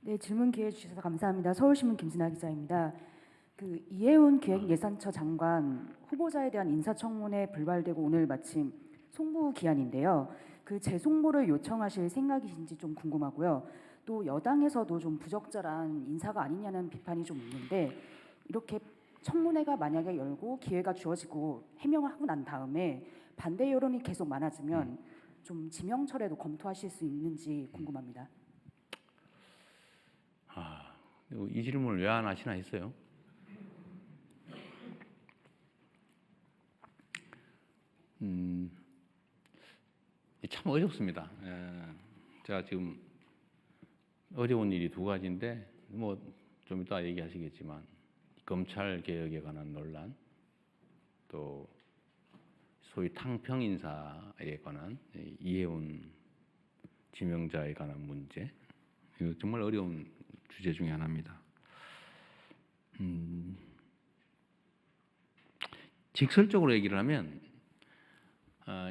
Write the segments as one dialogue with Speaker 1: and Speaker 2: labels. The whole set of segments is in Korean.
Speaker 1: 네, 질문 기회 주셔서 감사합니다. 서울신문 김순아 기자입니다. 이해운 기획예산처 장관 후보자에 대한 인사청문회 불발되고 오늘 마침 송부 기한인데요. 재송부를 요청하실 생각이신지 좀 궁금하고요. 또 여당에서도 좀 부적절한 인사가 아니냐는 비판이 좀 있는데 이렇게 청문회가 만약에 열고 기회가 주어지고 해명을 하고 난 다음에 반대 여론이 계속 많아지면 좀 지명철회도 검토하실 수 있는지 궁금합니다.
Speaker 2: 이 질문을 왜 안 하시나 했어요. 참 어렵습니다. 제가 지금 어려운 일이 두 가지인데 좀 이따 얘기하시겠지만 검찰 개혁에 관한 논란, 또 소위 탕평 인사에 관한 이해운 지명자에 관한 문제, 이거 정말 어려운 주제 중에 하나입니다. 직설적으로 얘기를 하면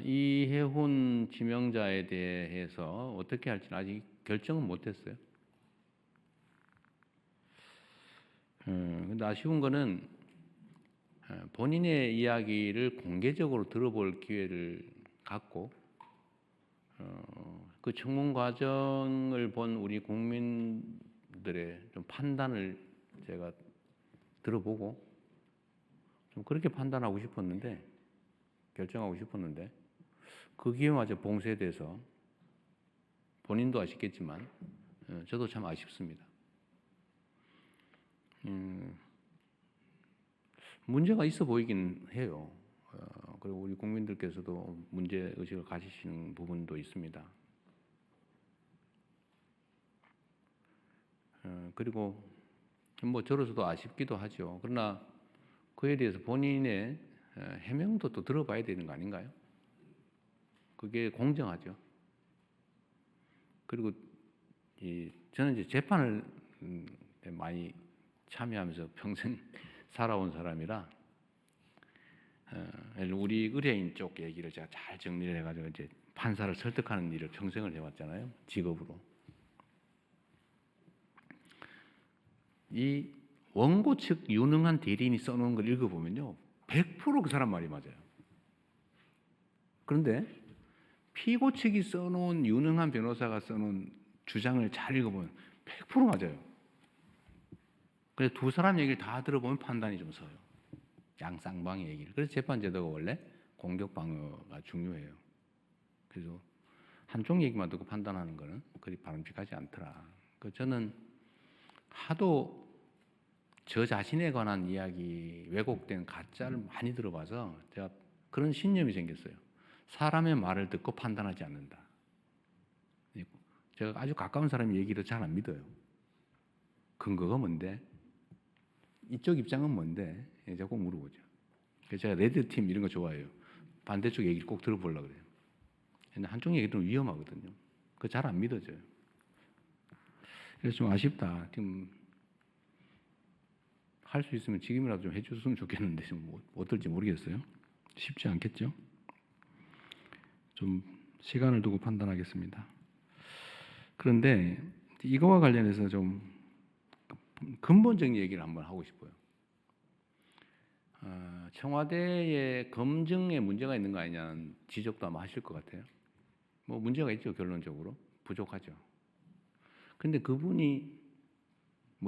Speaker 2: 이해훈 지명자에 대해서 어떻게 할지는 아직 결정은 못했어요. 근데 아쉬운 거는 본인의 이야기를 공개적으로 들어볼 기회를 갖고 그 청문 과정을 본 우리 국민들의 좀 판단을 제가 들어보고 좀 그렇게 판단하고 싶었는데, 결정하고 싶었는데 그 기회마저 봉쇄돼서 본인도 아쉽겠지만 저도 참 아쉽습니다. 문제가 있어 보이긴 해요. 그리고 우리 국민들께서도 문제 의식을 가지시는 부분도 있습니다. 그리고 저로서도 아쉽기도 하죠. 그러나 그에 대해서 본인의 해명도 또 들어봐야 되는 거 아닌가요? 그게 공정하죠. 그리고 저는 이제 재판을 많이 참여하면서 평생 살아온 사람이라 우리 의뢰인 쪽 얘기를 제가 잘 정리를 해가지고 이제 판사를 설득하는 일을 평생을 해왔잖아요. 직업으로. 이 원고 측 유능한 대리인이 써놓은 걸 읽어보면요, 100%그 사람 말이 맞아요. 그런데 피고 측이 써놓은, 유능한 변호사가 써놓은 주장을 잘 읽어보면 100% 맞아요. 그래서 두 사람 얘기를 다 들어보면 판단이 좀 서요. 양쌍방의 얘기를. 그래서 재판제도가 원래 공격 방어가 중요해요. 그래서 한쪽 얘기만 듣고 판단하는 거는 그리 바람직하지 않더라. 저는 하도 저 자신에 관한 이야기, 왜곡된 가짜를 많이 들어봐서 제가 그런 신념이 생겼어요. 사람의 말을 듣고 판단하지 않는다. 제가 아주 가까운 사람 얘기를 잘 안 믿어요. 근거가 뭔데? 이쪽 입장은 뭔데? 자꾸 물어보죠. 그래서 제가 레드팀 이런 거 좋아해요. 반대쪽 얘기를 꼭 들어보려고 그래요. 근데 한쪽 얘기 들으면 위험하거든요. 그거 잘 안 믿어져요. 그래서 좀 아쉽다. 지금 할 수 있으면 지금이라도 좀 해줬으면 좋겠는데 좀 어떨지 모르겠어요. 쉽지 않겠죠? 좀 시간을 두고 판단하겠습니다. 그런데 이거와 관련해서 좀 근본적인 얘기를 한번 하고 싶어요. 청와대의 검증에 문제가 있는 거 아니냐는 지적도 아마 하실 것 같아요. 문제가 있죠, 결론적으로. 부족하죠. 근데 그분이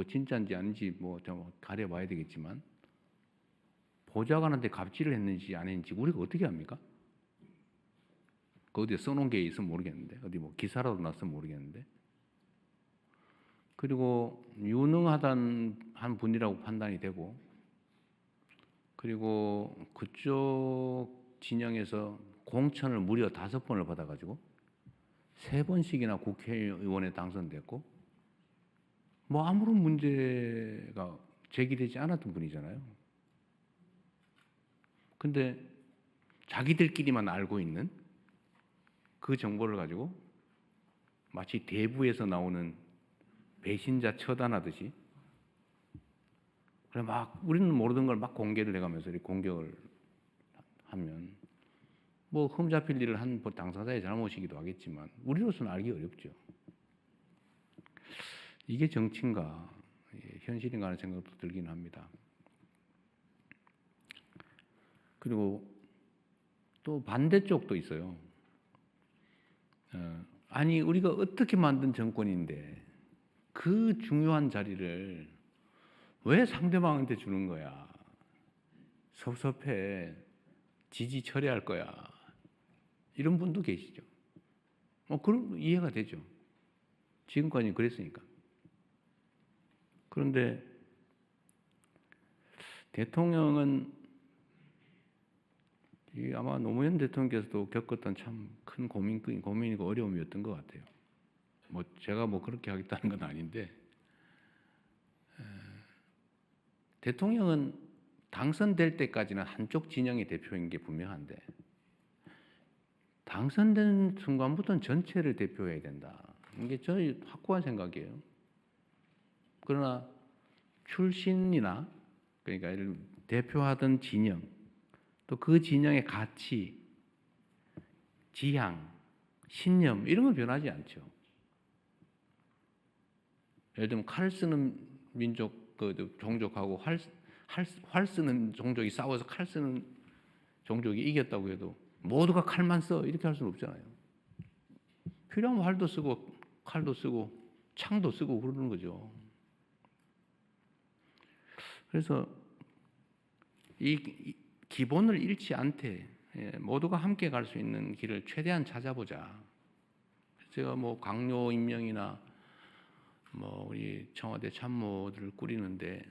Speaker 2: 진짜인지 아닌지 좀 가려봐야 되겠지만, 보좌관한테 갑질을 했는지 안 했는지 우리가 어떻게 합니까? 그 어디에 써놓은 게 있으면 모르겠는데, 어디 기사라도 났으면 모르겠는데. 그리고 유능하단 한 분이라고 판단이 되고, 그리고 그쪽 진영에서 공천을 무려 5번을 받아가지고 3번씩이나 국회의원에 당선됐고, 아무런 문제가 제기되지 않았던 분이잖아요. 근데 자기들끼리만 알고 있는 그 정보를 가지고 마치 대부에서 나오는 배신자 처단하듯이, 그래 우리는 모르던 걸 막 공개를 해가면서 이렇게 공격을 하면 흠잡힐 일을 한 당사자의 잘못이기도 하겠지만 우리로서는 알기 어렵죠. 이게 정치인가 현실인가 하는 생각도 들긴 합니다. 그리고 또 반대쪽도 있어요. 아니 우리가 어떻게 만든 정권인데 그 중요한 자리를 왜 상대방한테 주는 거야? 섭섭해. 지지 처리할 거야. 이런 분도 계시죠. 그럼 이해가 되죠. 지금까지 그랬으니까. 그런데 대통령은 아마 노무현 대통령께서도 겪었던 참 큰 고민이고 어려움이었던 것 같아요. 제가 그렇게 하겠다는 건 아닌데, 대통령은 당선될 때까지는 한쪽 진영의 대표인 게 분명한데, 당선된 순간부터는 전체를 대표해야 된다. 이게 저희 확고한 생각이에요. 그러나 출신이나 그러니까 대표하던 진영, 또 그 진영의 가치, 지향, 신념 이런 건 변하지 않죠. 예를 들면 칼 쓰는 민족, 종족하고 활 쓰는 종족이 싸워서 칼 쓰는 종족이 이겼다고 해도 모두가 칼만 써 이렇게 할 수는 없잖아요. 필요하면 활도 쓰고 칼도 쓰고 창도 쓰고 그러는 거죠. 그래서 이 기본을 잃지 않되 모두가 함께 갈 수 있는 길을 최대한 찾아보자. 제가 강요 임명이나 우리 청와대 참모들을 꾸리는데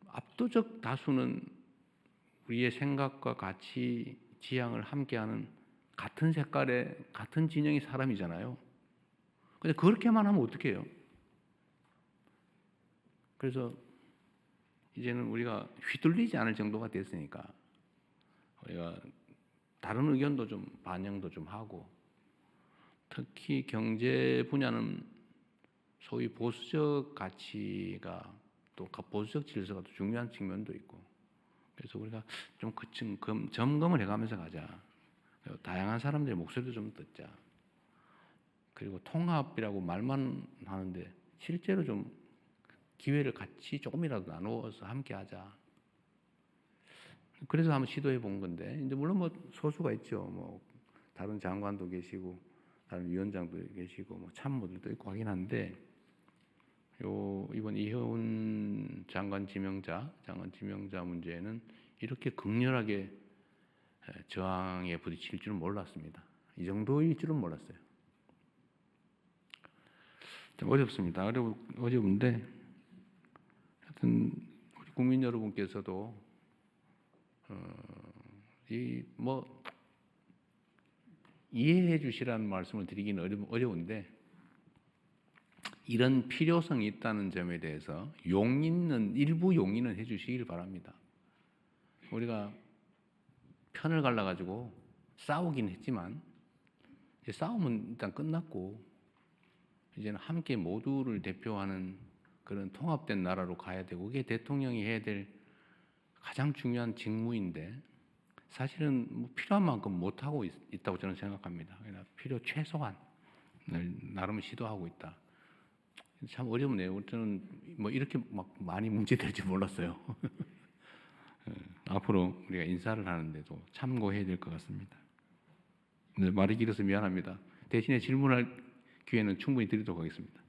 Speaker 2: 압도적 다수는 우리의 생각과 가치, 지향을 함께하는 같은 색깔의 같은 진영의 사람이잖아요. 근데 그렇게만 하면 어떡해요? 그래서 이제는 우리가 휘둘리지 않을 정도가 됐으니까 우리가 다른 의견도 좀 반영도 좀 하고, 특히 경제 분야는 소위 보수적 가치가 또 보수적 질서가 또 중요한 측면도 있고, 그래서 우리가 좀 점검을 해가면서 가자. 다양한 사람들의 목소리도 좀 듣자. 그리고 통합이라고 말만 하는데 실제로 좀 기회를 같이 조금이라도 나누어서 함께 하자. 그래서 한번 시도해 본 건데, 이제 물론 소수가 있죠. 다른 장관도 계시고, 다른 위원장도 계시고, 참모들도 있고 하긴 한데, 이번 이혜훈 장관 지명자 문제는 이렇게 극렬하게 저항에 부딪힐 줄은 몰랐습니다. 이 정도일 줄은 몰랐어요. 좀 어렵습니다. 어려운데, 하여튼 우리 국민 여러분께서도 이해해 주시라는 말씀을 드리기는 어려운데, 이런 필요성이 있다는 점에 대해서 일부 용인은 해 주시길 바랍니다. 우리가 편을 갈라가지고 싸우긴 했지만, 이제 싸움은 일단 끝났고, 이제는 함께 모두를 대표하는 그런 통합된 나라로 가야 되고, 그게 대통령이 해야 될 가장 중요한 직무인데, 사실은 필요한 만큼 못하고 있다고 저는 생각합니다. 필요 최소한을 나름 시도하고 있다. 참 어렵네요. 저는 이렇게 많이 문제될지 몰랐어요. 앞으로 우리가 인사를 하는데도 참고해야 될 것 같습니다. 네, 말이 길어서 미안합니다. 대신에 질문할 기회는 충분히 드리도록 하겠습니다.